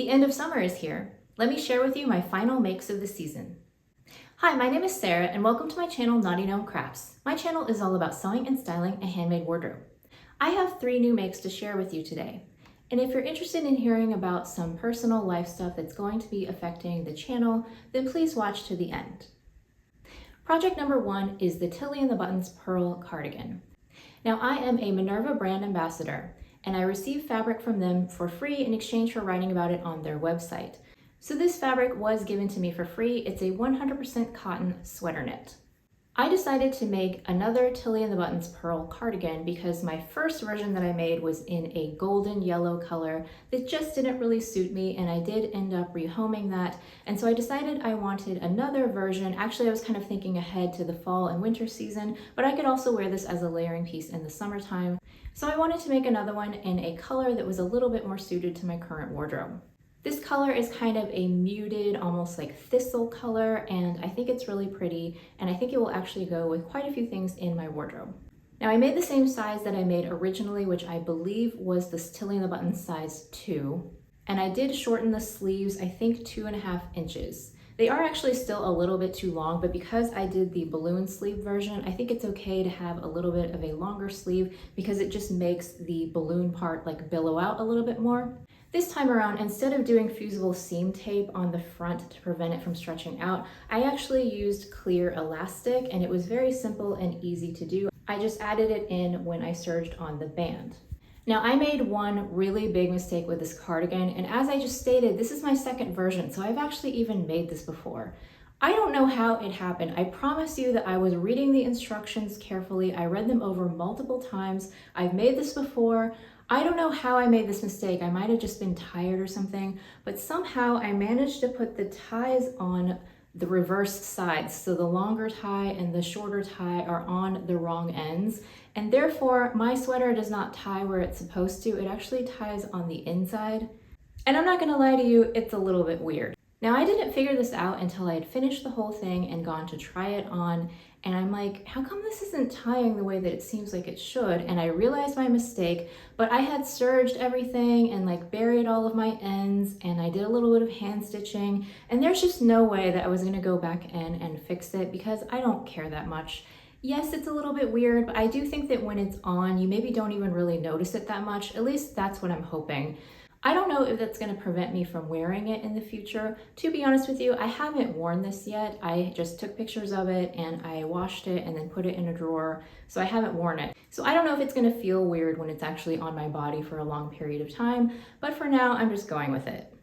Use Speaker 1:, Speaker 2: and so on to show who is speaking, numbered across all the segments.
Speaker 1: The end of summer is here. Let me share with you my final makes of the season. Hi, my name is Sarah and welcome to my channel Knotty Gnome Crafts. My channel is all about sewing and styling a handmade wardrobe. I have 3 new makes to share with you today. And if you're interested in hearing about some personal life stuff that's going to be affecting the channel, then please watch to the end. Project number 1 is the Tilly and the Buttons Pearl Cardigan. Now I am a Minerva brand ambassador and I receive fabric from them for free in exchange for writing about it on their website. So this fabric was given to me for free. It's a 100% cotton sweater knit. I decided to make another Tilly and the Buttons Pearl cardigan because my first version that I made was in a golden yellow color that just didn't really suit me, and I did end up rehoming that. And so I decided I wanted another version. Actually, I was kind of thinking ahead to the fall and winter season, but I could also wear this as a layering piece in the summertime. So I wanted to make another one in a color that was a little bit more suited to my current wardrobe. This color is kind of a muted, almost like thistle color, and I think it's really pretty, and I think it will actually go with quite a few things in my wardrobe. Now I made the same size that I made originally, which I believe was this Tilly and the Buttons size 2, and I did shorten the sleeves, I think 2.5 inches. They are actually still a little bit too long, but because I did the balloon sleeve version, I think it's okay to have a little bit of a longer sleeve because it just makes the balloon part like billow out a little bit more. This time around, instead of doing fusible seam tape on the front to prevent it from stretching out, I actually used clear elastic, and it was very simple and easy to do. I just added it in when I serged on the band. Now I made one really big mistake with this cardigan, and as I just stated, this is my second version, so I've actually even made this before. I don't know how it happened. I promise you that I was reading the instructions carefully. I read them over multiple times. I've made this before. I don't know how I made this mistake. I might have just been tired or something, but somehow I managed to put the ties on the reverse sides. So the longer tie and the shorter tie are on the wrong ends. And therefore my sweater does not tie where it's supposed to. It actually ties on the inside. And I'm not gonna lie to you, it's a little bit weird. Now I didn't figure this out until I had finished the whole thing and gone to try it on, and I'm like, how come this isn't tying the way that it seems like it should? And I realized my mistake, but I had serged everything and like buried all of my ends, and I did a little bit of hand stitching, and there's just no way that I was gonna go back in and fix it because I don't care that much. Yes, it's a little bit weird, but I do think that when it's on, you maybe don't even really notice it that much. At least that's what I'm hoping. I don't know if that's going to prevent me from wearing it in the future. To be honest with you, I haven't worn this yet. I just took pictures of it and I washed it and then put it in a drawer, so I haven't worn it. So I don't know if it's going to feel weird when it's actually on my body for a long period of time, but for now I'm just going with it.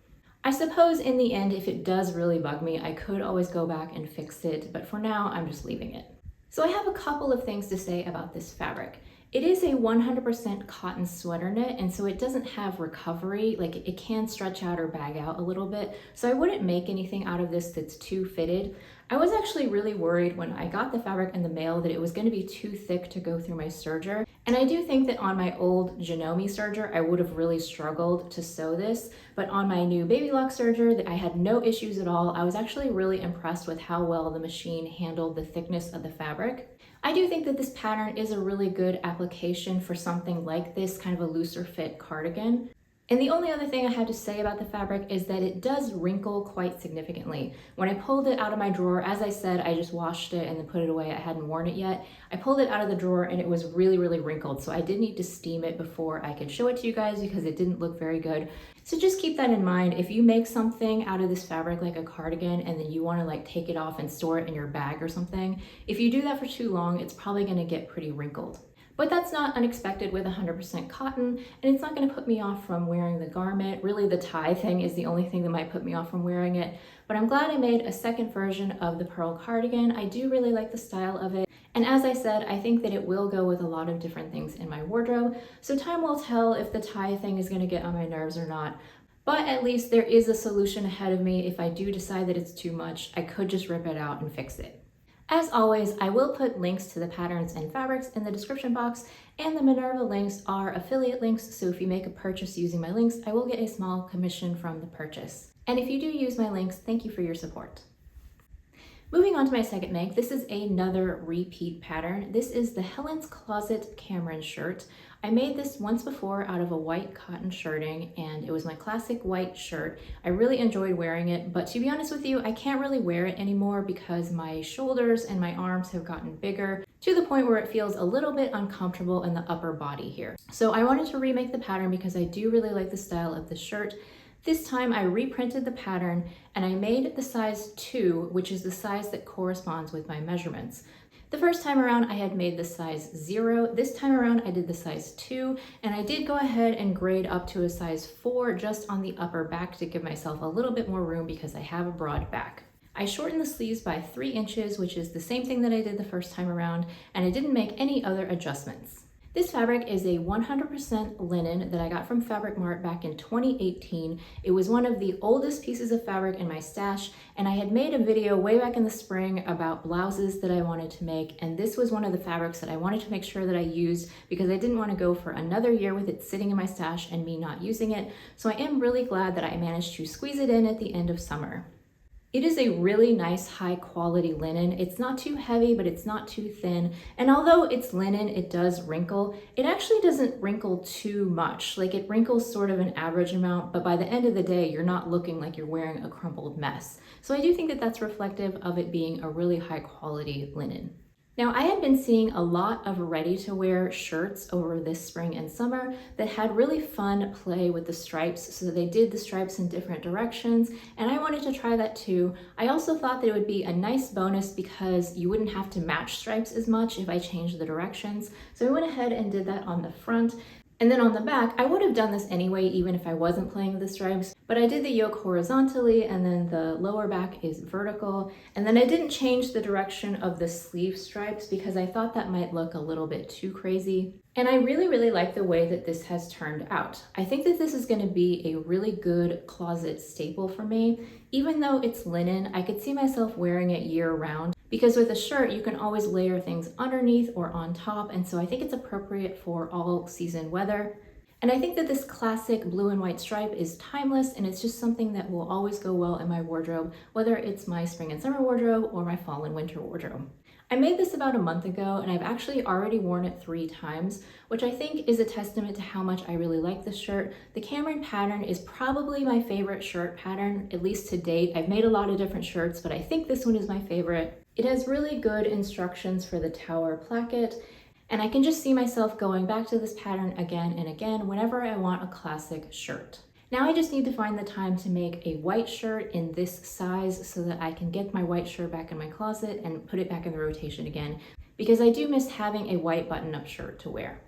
Speaker 1: I suppose in the end, if it does really bug me, I could always go back and fix it, but for now I'm just leaving it. So I have a couple of things to say about this fabric. It is a 100% cotton sweater knit, and so it doesn't have recovery. Like, it can stretch out or bag out a little bit, so I wouldn't make anything out of this that's too fitted. I was actually really worried when I got the fabric in the mail that it was going to be too thick to go through my serger, and I do think that on my old knottygnome serger I would have really struggled to sew this, but on my new baby lock serger I had no issues at all. I was actually really impressed with how well the machine handled the thickness of the fabric. I do think that this pattern is a really good application for something like this, kind of a looser fit cardigan. And the only other thing I have to say about the fabric is that it does wrinkle quite significantly. When I pulled it out of my drawer, as I said, I just washed it and then put it away. I hadn't worn it yet. I pulled it out of the drawer and it was really, really wrinkled. So I did need to steam it before I could show it to you guys because it didn't look very good. So just keep that in mind. If you make something out of this fabric like a cardigan and then you want to like take it off and store it in your bag or something, if you do that for too long, it's probably going to get pretty wrinkled. But that's not unexpected with 100% cotton, and it's not going to put me off from wearing the garment. Really, the tie thing is the only thing that might put me off from wearing it. But I'm glad I made a second version of the pearl cardigan. I do really like the style of it. And as I said, I think that it will go with a lot of different things in my wardrobe. So time will tell if the tie thing is going to get on my nerves or not. But at least there is a solution ahead of me. If I do decide that it's too much, I could just rip it out and fix it. As always, I will put links to the patterns and fabrics in the description box, and the Minerva links are affiliate links, so if you make a purchase using my links, I will get a small commission from the purchase. And if you do use my links, thank you for your support. Moving on to my second make, this is another repeat pattern. This is the Helen's Closet Cameron shirt. I made this once before out of a white cotton shirting, and it was my classic white shirt. I really enjoyed wearing it, but to be honest with you, I can't really wear it anymore because my shoulders and my arms have gotten bigger to the point where it feels a little bit uncomfortable in the upper body here. So I wanted to remake the pattern because I do really like the style of the shirt. This time I reprinted the pattern and I made the size 2, which is the size that corresponds with my measurements. The first time around I had made the size 0. This time around I did the size 2, and I did go ahead and grade up to a size 4 just on the upper back to give myself a little bit more room because I have a broad back. I shortened the sleeves by 3 inches, which is the same thing that I did the first time around, and I didn't make any other adjustments. This fabric is a 100% linen that I got from Fabric Mart back in 2018. It was one of the oldest pieces of fabric in my stash, and I had made a video way back in the spring about blouses that I wanted to make, and this was one of the fabrics that I wanted to make sure that I used because I didn't want to go for another year with it sitting in my stash and me not using it, so I am really glad that I managed to squeeze it in at the end of summer. It is a really nice high quality linen. It's not too heavy, but it's not too thin. And although it's linen, it does wrinkle. It actually doesn't wrinkle too much. Like, it wrinkles sort of an average amount, but by the end of the day, you're not looking like you're wearing a crumpled mess. So I do think that that's reflective of it being a really high quality linen. Now, I had been seeing a lot of ready-to-wear shirts over this spring and summer that had really fun play with the stripes. So they did the stripes in different directions, and I wanted to try that too. I also thought that it would be a nice bonus because you wouldn't have to match stripes as much if I changed the directions. So I went ahead and did that on the front. And then on the back, I would have done this anyway, even if I wasn't playing with the stripes, but I did the yoke horizontally, and then the lower back is vertical. And then I didn't change the direction of the sleeve stripes because I thought that might look a little bit too crazy. And I really like the way that this has turned out. I think that this is going to be a really good closet staple for me. Even though it's linen, I could see myself wearing it year round because with a shirt, you can always layer things underneath or on top. And so I think it's appropriate for all season weather. And I think that this classic blue and white stripe is timeless, and it's just something that will always go well in my wardrobe, whether it's my spring and summer wardrobe or my fall and winter wardrobe. I made this about a month ago, and I've actually already worn it 3 times, which I think is a testament to how much I really like this shirt. The Cameron pattern is probably my favorite shirt pattern, at least to date. I've made a lot of different shirts, but I think this one is my favorite. It has really good instructions for the Tower placket, and I can just see myself going back to this pattern again and again whenever I want a classic shirt. Now I just need to find the time to make a white shirt in this size so that I can get my white shirt back in my closet and put it back in the rotation again, because I do miss having a white button-up shirt to wear.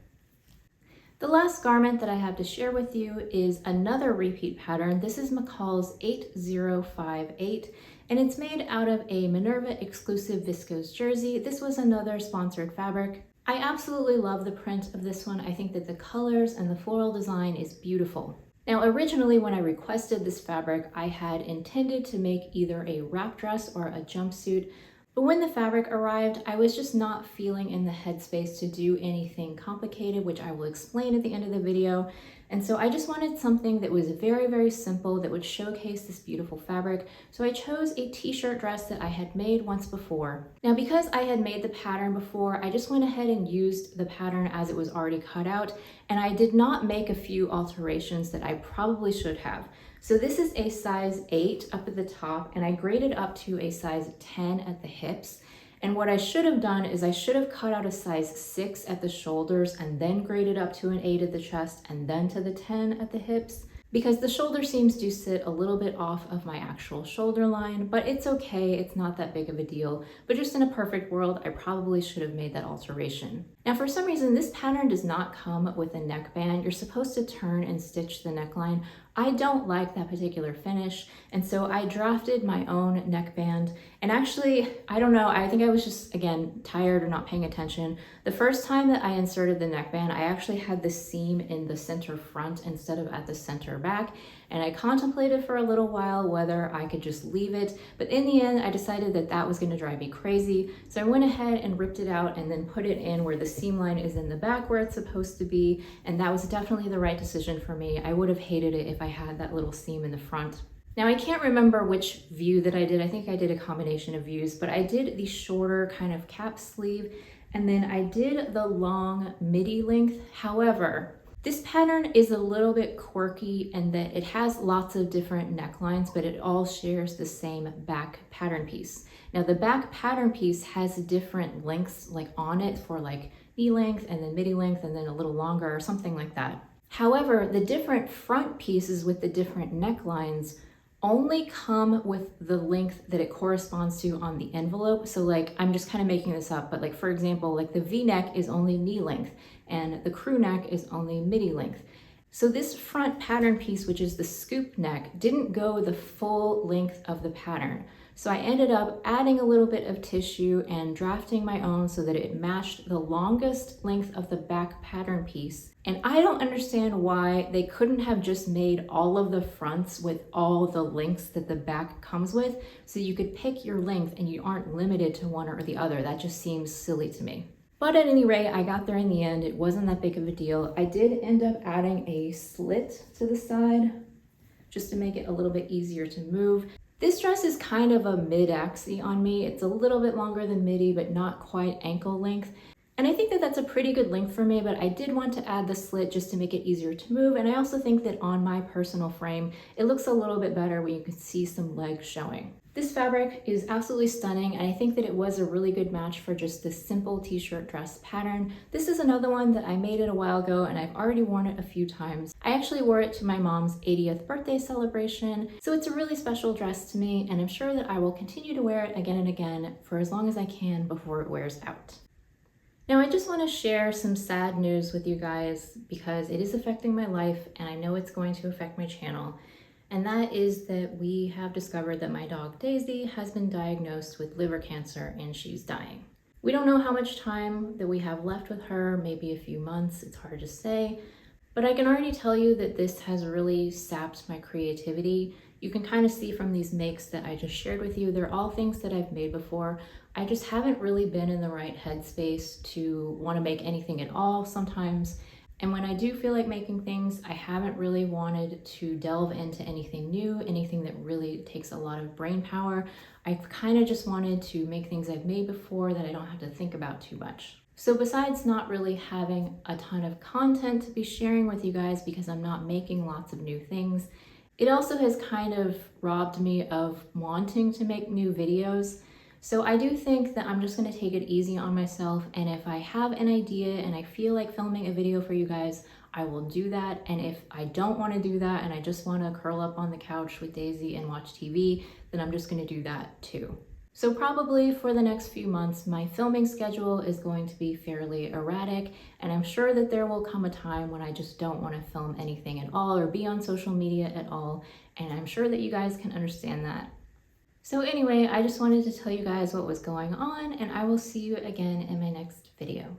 Speaker 1: The last garment that I have to share with you is another repeat pattern. This is McCall's 8058, and it's made out of a Minerva exclusive viscose jersey. This was another sponsored fabric. I absolutely love the print of this one. I think that the colors and the floral design is beautiful. Now, originally when I requested this fabric, I had intended to make either a wrap dress or a jumpsuit, but when the fabric arrived, I was just not feeling in the headspace to do anything complicated, which I will explain at the end of the video. And so I just wanted something that was very simple that would showcase this beautiful fabric. So I chose a t-shirt dress that I had made once before. Now, because I had made the pattern before, I just went ahead and used the pattern as it was already cut out, and I did not make a few alterations that I probably should have. So this is a size 8 up at the top, and I graded up to a size 10 at the hips. And what I should have done is I should have cut out a size 6 at the shoulders and then graded up to an 8 at the chest and then to the 10 at the hips, because the shoulder seams do sit a little bit off of my actual shoulder line, but it's okay, it's not that big of a deal. But just in a perfect world, I probably should have made that alteration. Now, for some reason, this pattern does not come with a neckband. You're supposed to turn and stitch the neckline. I don't like that particular finish, and so I drafted my own neckband. And actually, I don't know, I think I was just, again, tired or not paying attention. The first time that I inserted the neckband, I actually had the seam in the center front instead of at the center back, and I contemplated for a little while whether I could just leave it, but in the end, I decided that that was going to drive me crazy, so I went ahead and ripped it out and then put it in where the seam line is in the back where it's supposed to be, and that was definitely the right decision for me. I would have hated it if I had that little seam in the front. Now, I can't remember which view that I did. I think I did a combination of views, but I did the shorter kind of cap sleeve, And then I did the long midi length. However, this pattern is a little bit quirky in that it has lots of different necklines, but it all shares the same back pattern piece. Now the back pattern piece has different lengths like on it for like knee length and then midi length and then a little longer or something like that. However, the different front pieces with the different necklines only come with the length that it corresponds to on the envelope. So like, I'm just kind of making this up, but like for example, like the V-neck is only knee length and the crew neck is only midi length. So this front pattern piece, which is the scoop neck, didn't go the full length of the pattern. So I ended up adding a little bit of tissue and drafting my own so that it matched the longest length of the back pattern piece. And I don't understand why they couldn't have just made all of the fronts with all the lengths that the back comes with, so you could pick your length and you aren't limited to one or the other. That just seems silly to me. But at any rate, I got there in the end. It wasn't that big of a deal. I did end up adding a slit to the side just to make it a little bit easier to move. This dress is kind of a mid-axie on me. It's a little bit longer than midi, but not quite ankle length. And I think that that's a pretty good length for me, but I did want to add the slit just to make it easier to move. And I also think that on my personal frame, it looks a little bit better when you can see some legs showing. This fabric is absolutely stunning, and I think that it was a really good match for just this simple t-shirt dress pattern. This is another one that I made it a while ago, and I've already worn it a few times. I actually wore it to my mom's 80th birthday celebration, so it's a really special dress to me, and I'm sure that I will continue to wear it again and again for as long as I can before it wears out. Now, I just want to share some sad news with you guys because it is affecting my life, and I know it's going to affect my channel. And that is that we have discovered that my dog Daisy has been diagnosed with liver cancer and she's dying. We don't know how much time that we have left with her, maybe a few months, it's hard to say, but I can already tell you that this has really sapped my creativity. You can kind of see from these makes that I just shared with you, they're all things that I've made before. I just haven't really been in the right headspace to want to make anything at all sometimes. And when I do feel like making things, I haven't really wanted to delve into anything new, anything that really takes a lot of brain power. I've kind of just wanted to make things I've made before that I don't have to think about too much. So besides not really having a ton of content to be sharing with you guys because I'm not making lots of new things, it also has kind of robbed me of wanting to make new videos. So I do think that I'm just going to take it easy on myself, and if I have an idea and I feel like filming a video for you guys, I will do that. And if I don't want to do that and I just want to curl up on the couch with Daisy and watch TV, then I'm just going to do that too. So probably for the next few months, my filming schedule is going to be fairly erratic, and I'm sure that there will come a time when I just don't want to film anything at all or be on social media at all, and I'm sure that you guys can understand that. So anyway, I just wanted to tell you guys what was going on, and I will see you again in my next video.